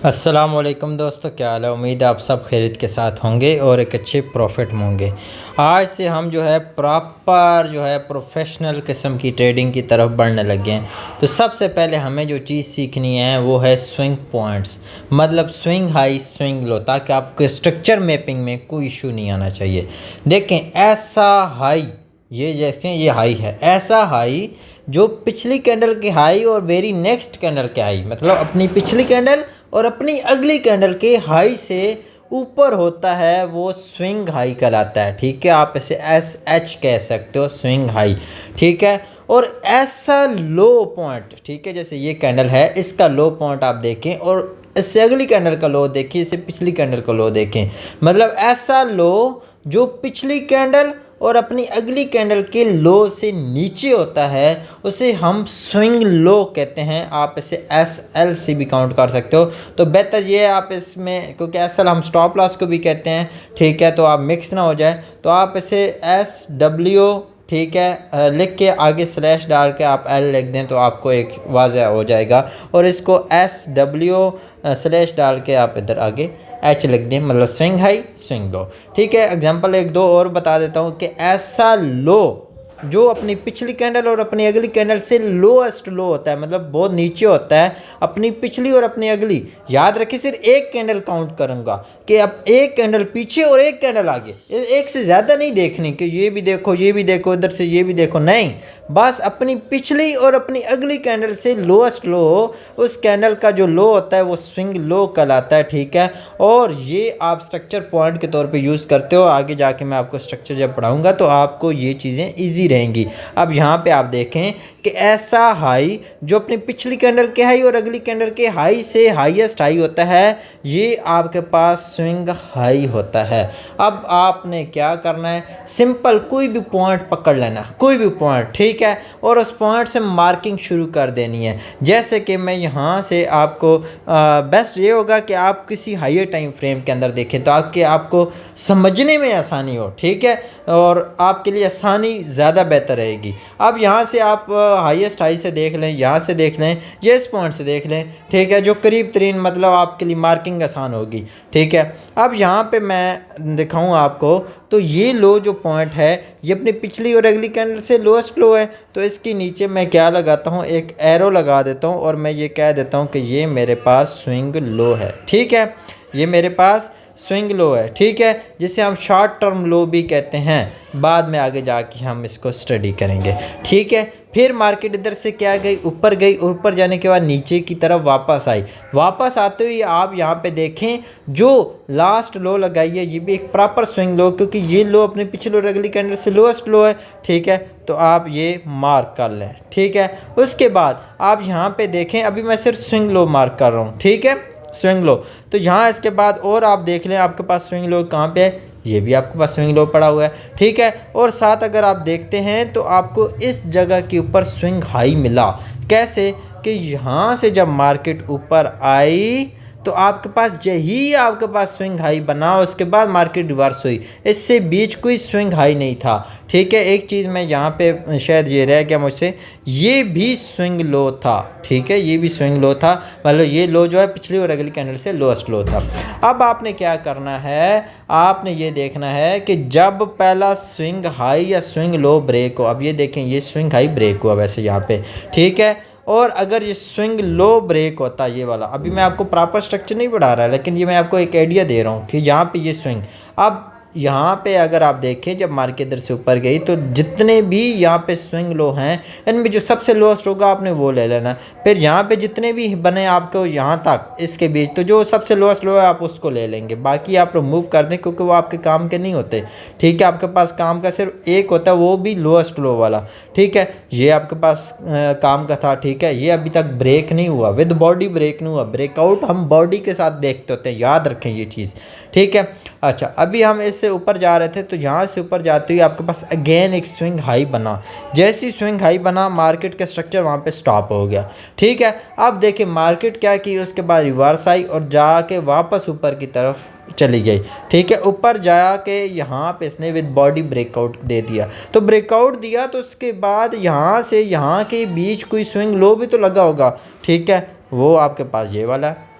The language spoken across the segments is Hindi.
अस्सलाम वालेकुम दोस्तों, क्या हाल है। उम्मीद है आप सब खैरियत के साथ होंगे और एक अच्छे प्रॉफिट में होंगे। आज से हम प्रॉपर प्रोफेशनल किस्म की ट्रेडिंग की तरफ बढ़ने लगे हैं। तो सबसे पहले हमें जो चीज़ सीखनी है वो है स्विंग पॉइंट्स, मतलब स्विंग हाई स्विंग लो, ताकि आपके स्ट्रक्चर मैपिंग में कोई इशू नहीं आना चाहिए। देखें ऐसा हाई, ये देखें ये हाई है, ऐसा हाई जो पिछली कैंडल के हाई और वेरी नेक्स्ट कैंडल के हाई, मतलब अपनी पिछली कैंडल और अपनी अगली कैंडल के हाई से ऊपर होता है, वो स्विंग हाई कहलाता है। ठीक है, आप इसे SH कह सकते हो, स्विंग हाई। ठीक है, और ऐसा लो पॉइंट, ठीक है, जैसे ये कैंडल है, इसका लो पॉइंट आप देखें और इससे अगली कैंडल का लो देखें, इससे पिछली कैंडल का लो देखें, मतलब ऐसा लो जो पिछली कैंडल और अपनी अगली कैंडल के लो से नीचे होता है, उसे हम स्विंग लो कहते हैं। आप इसे SL से भी काउंट कर सकते हो। तो बेहतर ये है आप इसमें, क्योंकि SL हम स्टॉप लॉस को भी कहते हैं, ठीक है, तो आप मिक्स ना हो जाए, तो आप इसे SW, ठीक है, लिख के आगे स्लैश डाल के आप L लिख दें तो आपको एक वाज़ह हो जाएगा। और इसको SW स्लैश डाल के आप इधर आगे H लिख दें, मतलब स्विंग हाई स्विंग लो। ठीक है, एग्जांपल एक दो और बता देता हूँ कि ऐसा लो जो अपनी पिछली कैंडल और अपनी अगली कैंडल से लोएस्ट लो होता है, मतलब बहुत नीचे होता है अपनी पिछली और अपनी अगली। याद रखिए, सिर्फ एक कैंडल काउंट करूँगा कि अब एक कैंडल पीछे और एक कैंडल आगे, एक से ज़्यादा नहीं देखनी कि ये भी देखो ये भी देखो इधर से ये भी देखो, नहीं, बस अपनी पिछली और अपनी अगली कैंडल से लोएस्ट लो, उस कैंडल का जो लो होता है वो स्विंग लो कहलाता है। ठीक है, और ये आप स्ट्रक्चर पॉइंट के तौर पे यूज़ करते हो। आगे जाके मैं आपको स्ट्रक्चर जब पढ़ाऊंगा तो आपको ये चीज़ें इजी रहेंगी। अब यहाँ पे आप देखें कि ऐसा हाई जो अपनी पिछली कैंडल के हाई और अगली कैंडल के हाई से हाईएस्ट हाई होता है, ये आपके पास स्विंग हाई होता है। अब आपने क्या करना है, सिंपल कोई भी पॉइंट पकड़ लेना, कोई भी पॉइंट, ठीक है, और उस पॉइंट से मार्किंग शुरू कर देनी है। जैसे कि मैं यहाँ से आपको बेस्ट ये होगा कि आप किसी हाईयर टाइम फ्रेम के अंदर देखें, तो आपको समझने में आसानी हो। ठीक है, और आपके लिए आसानी ज़्यादा बेहतर रहेगी। अब यहाँ से आप हाईएस्ट हाई से देख लें, यहाँ से देख लें, ये इस पॉइंट से देख लें, ठीक है, जो करीब तरीन, मतलब आपके लिए मार्किंग आसान होगी। ठीक है, अब यहाँ पे मैं दिखाऊँ आपको, तो ये लो जो पॉइंट है ये अपनी पिछली और अगली कैंडल से लोएस्ट लो है, तो इसके नीचे मैं क्या लगाता हूँ, एक एरो लगा देता हूँ और मैं ये कह देता हूँ कि ये मेरे पास स्विंग लो है। ठीक है, ये मेरे पास स्विंग लो है, ठीक है, जिसे हम शॉर्ट टर्म लो भी कहते हैं। बाद में आगे जाके हम इसको स्टडी करेंगे। ठीक है, फिर मार्केट इधर से क्या गई, ऊपर गई, ऊपर जाने के बाद नीचे की तरफ वापस आई। वापस आते हुए आप यहाँ पे देखें जो लास्ट लो लगाई है, ये भी एक प्रॉपर स्विंग लो, क्योंकि ये लो अपने पिछले और अगली कैंडल से लोएस्ट लो है। ठीक है, तो आप ये मार्क कर लें। ठीक है, उसके बाद आप यहाँ पे देखें, अभी मैं सिर्फ स्विंग लो मार्क कर रहा हूँ। ठीक है, स्विंग लो, तो यहाँ इसके बाद और आप देख लें आपके पास स्विंग लो कहाँ पे है, ये भी आपके पास स्विंग लो पड़ा हुआ है। ठीक है, और साथ अगर आप देखते हैं तो आपको इस जगह के ऊपर स्विंग हाई मिला। कैसे कि यहाँ से जब मार्केट ऊपर आई तो आपके पास यही आपके पास स्विंग हाई बना, उसके बाद मार्केट रिवर्स हुई, इससे बीच कोई स्विंग हाई नहीं था। ठीक है, एक चीज़ मैं यहाँ पे शायद ये रह गया मुझसे, ये भी स्विंग लो था। ठीक है, ये भी स्विंग लो था, मतलब ये लो जो है पिछली और अगली कैंडल से लोएस्ट लो था। अब आपने क्या करना है, आपने ये देखना है कि जब पहला स्विंग हाई या स्विंग लो ब्रेक हो, अब ये देखें ये स्विंग हाई ब्रेक हुआ वैसे यहाँ पे, ठीक है, और अगर ये स्विंग लो ब्रेक होता है ये वाला, अभी मैं आपको प्रॉपर स्ट्रक्चर नहीं पढ़ा रहा, लेकिन ये मैं आपको एक आइडिया दे रहा हूँ कि यहाँ पे ये स्विंग, अब यहाँ पे अगर आप देखें जब मार्केट इधर से ऊपर गई तो जितने भी यहाँ पे स्विंग लो हैं, इनमें जो सबसे लोएस्ट होगा आपने वो ले लेना। फिर यहाँ पे जितने भी बने आपको यहाँ तक इसके बीच, तो जो सबसे लोएस्ट लो है आप उसको ले लेंगे, बाकी आप रिमूव कर दें क्योंकि वो आपके काम के नहीं होते। ठीक है, आपके पास काम का सिर्फ एक होता है, वो भी लोएस्ट लो वाला। ठीक है, ये आपके पास काम का था। ठीक है, ये अभी तक ब्रेक नहीं हुआ, विद बॉडी ब्रेक नहीं हुआ, ब्रेकआउट हम बॉडी के साथ देखते होते हैं, याद रखें ये चीज़। ठीक है, अच्छा, अभी हम इससे ऊपर जा रहे थे, तो यहाँ से ऊपर जाते हुए आपके पास अगेन एक स्विंग हाई बना। जैसी स्विंग हाई बना, मार्केट का स्ट्रक्चर वहाँ पे स्टॉप हो गया। ठीक है, अब देखिए मार्केट क्या की, उसके बाद रिवर्स आई और जाके वापस ऊपर की तरफ चली गई। ठीक है, ऊपर जाके यहाँ पे इसने विद बॉडी ब्रेकआउट दे दिया, तो ब्रेकआउट दिया तो उसके बाद यहाँ से यहाँ के बीच कोई स्विंग लो भी तो लगा होगा। ठीक है, वो आपके पास ये वाला है।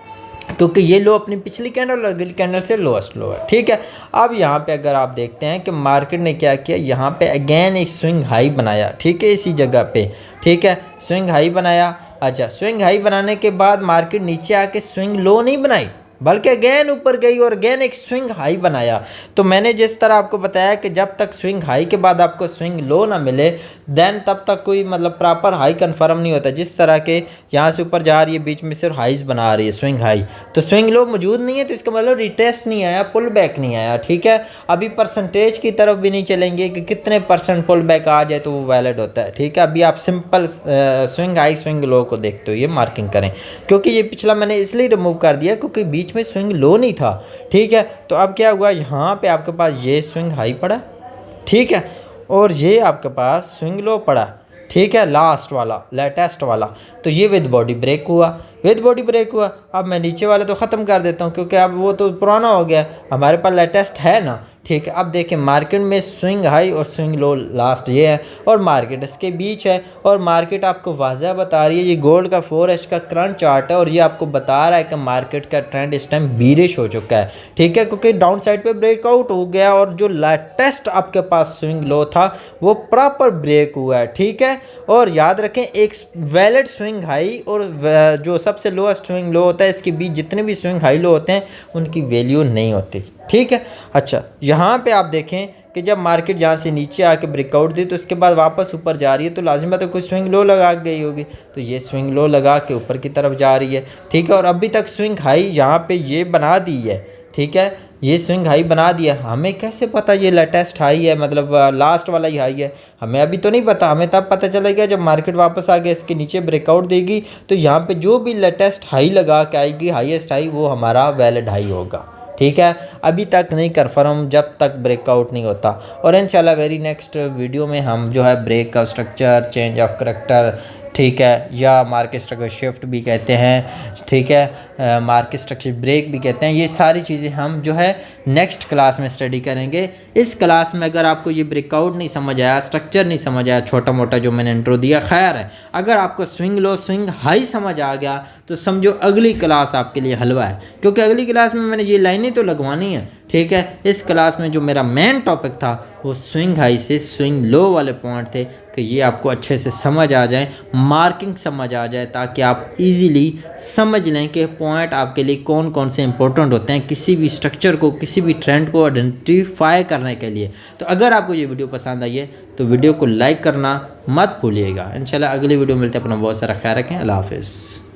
क्योंकि ये लो अपनी पिछली कैंडल और अगली कैंडल से लोएस्ट लो है, ठीक है। अब यहाँ पे अगर आप देखते हैं कि मार्केट ने क्या किया, यहाँ पे अगेन एक स्विंग हाई बनाया, ठीक है, इसी जगह पे, ठीक है, स्विंग हाई बनाया। अच्छा, स्विंग हाई बनाने के बाद मार्केट नीचे आके स्विंग लो नहीं बनाई, बल्कि अगेन ऊपर गई और अगेन एक स्विंग हाई बनाया। तो मैंने जिस तरह आपको बताया कि जब तक स्विंग हाई के बाद आपको स्विंग लो ना मिले देन तब तक कोई मतलब प्रॉपर हाई कंफर्म नहीं होता। जिस तरह के यहाँ से ऊपर जा रही है, बीच में सिर्फ हाईज बना रही है स्विंग हाई, तो स्विंग लो मौजूद नहीं है, तो इसका मतलब रिटेस्ट नहीं आया, पुल बैक नहीं आया, ठीक है। अभी परसेंटेज की तरफ भी नहीं चलेंगे कि कितने परसेंट पुल बैक आ जाए तो वो वैलिड होता है, ठीक है। अभी आप simple swing high swing low को देखते हो, ये मार्किंग करें, क्योंकि ये पिछला मैंने इसलिए रिमूव कर दिया क्योंकि बीच में स्विंग लो नहीं था, ठीक है। तो अब क्या हुआ, यहाँ पे आपके पास ये स्विंग हाई पड़ा, ठीक है, और ये आपके पास स्विंग लो पड़ा, ठीक है, लास्ट वाला लेटेस्ट वाला। तो ये विद बॉडी ब्रेक हुआ, विद बॉडी ब्रेक हुआ। अब मैं नीचे वाले तो ख़त्म कर देता हूँ क्योंकि अब वो तो पुराना हो गया, हमारे पास लेटेस्ट है ना, ठीक है। अब देखें मार्केट में स्विंग हाई और स्विंग लो लास्ट ये है और मार्केट इसके बीच है, और मार्केट आपको वाज़ह बता रही है, ये गोल्ड का 4H का करंट चार्ट है और ये आपको बता रहा है कि मार्केट का ट्रेंड इस टाइम बीरिश हो चुका है, ठीक है, क्योंकि डाउन साइड पे ब्रेकआउट हो गया और जो लेटेस्ट आपके पास स्विंग लो था वो प्रॉपर ब्रेक हुआ है, ठीक है। और याद रखें एक वैलिड स्विंग हाई और जो सबसे लोएस्ट स्विंग लो होता है, इसके बीच जितने भी स्विंग हाई लो होते हैं उनकी वैल्यू नहीं होती, ठीक है। अच्छा, यहाँ पे आप देखें कि जब मार्केट यहाँ से नीचे आके ब्रेकआउट दी तो उसके बाद वापस ऊपर जा रही है, तो लाजिम है तो कोई स्विंग लो लगा गई होगी, तो ये स्विंग लो लगा के ऊपर की तरफ जा रही है, ठीक है। और अभी तक स्विंग हाई यहाँ पे ये बना दी है, ठीक है, ये स्विंग हाई बना दिया। हमें कैसे पता ये लेटेस्ट हाई है, मतलब लास्ट वाला ही हाई है, हमें अभी तो नहीं पता, हमें तब पता चलेगा जब मार्केट वापस आ गया इसके नीचे ब्रेकआउट देगी, तो यहाँ पे जो भी लेटेस्ट हाई लगा के आएगी, हाईएस्ट हाई, वो हमारा वैलिड हाई होगा, ठीक है। अभी तक नहीं कंफर्म जब तक ब्रेकआउट नहीं होता। और इंशाल्लाह वेरी नेक्स्ट वीडियो में हम जो है ब्रेक का स्ट्रक्चर, चेंज ऑफ करैक्टर, ठीक है, या मार्केट स्ट्रक्चर शिफ्ट भी कहते हैं, ठीक है, मार्केट स्ट्रक्चर ब्रेक भी कहते हैं, ये सारी चीज़ें हम जो है नेक्स्ट क्लास में स्टडी करेंगे। इस क्लास में अगर आपको ये ब्रेकआउट नहीं समझ आया, स्ट्रक्चर नहीं समझ आया, छोटा मोटा जो मैंने इंट्रो दिया, खैर है, अगर आपको स्विंग लो स्विंग हाई समझ आ गया तो समझो अगली क्लास आपके लिए हलवा है, क्योंकि अगली क्लास में मैंने ये लाइनें तो लगवानी है, ठीक है। इस क्लास में जो मेरा मेन टॉपिक था वो स्विंग हाई से स्विंग लो वाले पॉइंट थे कि ये आपको अच्छे से समझ आ जाए, मार्किंग समझ आ जाए, ताकि आप इजीली समझ लें कि पॉइंट आपके लिए कौन कौन से इंपॉर्टेंट होते हैं किसी भी स्ट्रक्चर को, किसी भी ट्रेंड को आइडेंटिफाई करने के लिए। तो अगर आपको ये वीडियो पसंद आई है तो वीडियो को लाइक करना मत भूलिएगा। इंशाल्लाह अगली वीडियो मिलते हैं, अपना बहुत सारा ख्याल रखें, अल्लाह हाफिज़।